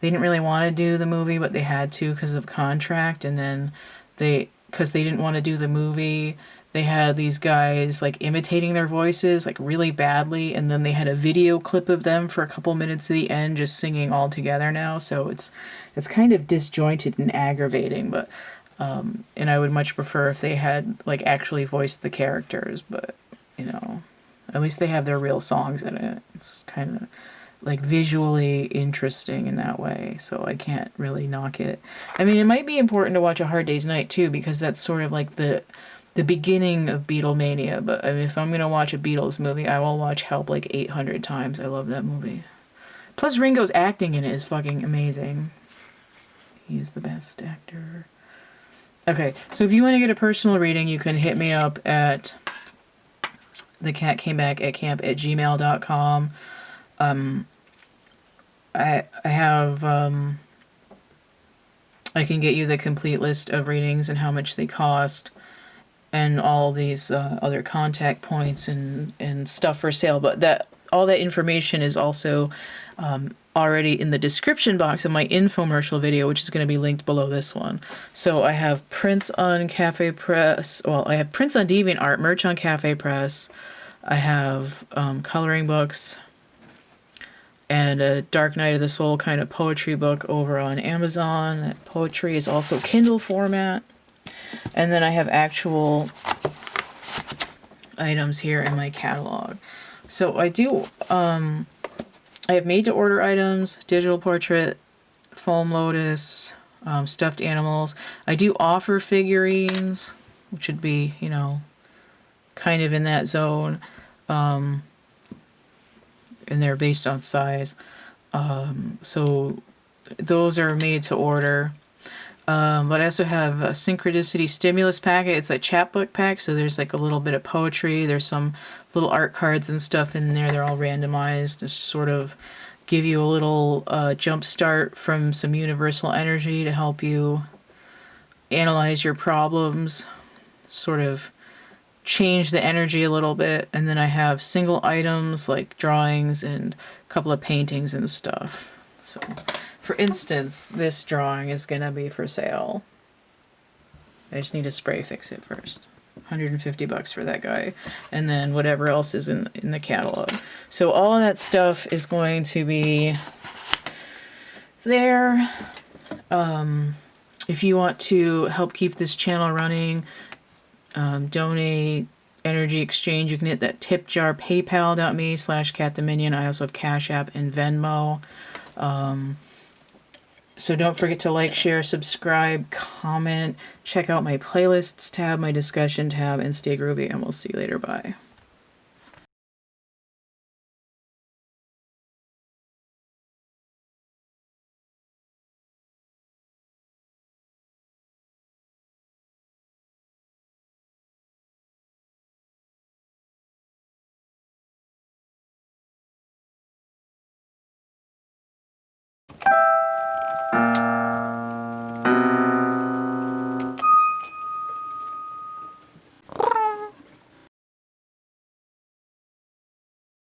they didn't really want to do the movie, but they had to because of contract, and then because they didn't want to do the movie, they had these guys like imitating their voices like really badly, and then they had a video clip of them for a couple minutes at the end just singing all together now, so it's kind of disjointed and aggravating, but and I would much prefer if they had like actually voiced the characters, but at least they have their real songs in it. It's kind of like visually interesting in that way, so I can't really knock it. I mean, it might be important to watch A Hard Day's Night too, because that's sort of like the beginning of Beatlemania, but I mean, if I'm going to watch a Beatles movie, I will watch Help like 800 times. I love that movie. Plus Ringo's acting in it is fucking amazing. He is the best actor. Okay, so if you want to get a personal reading, you can hit me up at thecatcameback@camp@gmail.com. I have I can get you the complete list of readings and how much they cost and all these other contact points and stuff for sale, but all that information is also already in the description box of my infomercial video, which is going to be linked below this one. So I have prints on Cafe Press. Well, I have prints on DeviantArt, merch on Cafe Press. I have coloring books and a Dark Night of the Soul kind of poetry book over on Amazon. That poetry is also Kindle format. And then I have actual items here in my catalog. So I do, I have made-to-order items, digital portrait, foam lotus, stuffed animals. I do offer figurines, which would be, you know, kind of in that zone. And they're based on size. So those are made to order. But I also have a Synchronicity Stimulus packet. It's a chapbook pack, so there's like a little bit of poetry. There's some little art cards and stuff in there. They're all randomized to sort of give you a little jump start from some universal energy to help you analyze your problems, sort of change the energy a little bit. And then I have single items like drawings and a couple of paintings and stuff. So, for instance, this drawing is going to be for sale. I just need to spray fix it first. $150 for that guy. And then whatever else is in the catalog. So all of that stuff is going to be there. If you want to help keep this channel running, donate, energy exchange, you can hit that tip jar, paypal.me/cattheminion. I also have Cash App and Venmo. So don't forget to like, share, subscribe, comment, check out my playlists tab, my discussion tab, and stay groovy, and we'll see you later. Bye.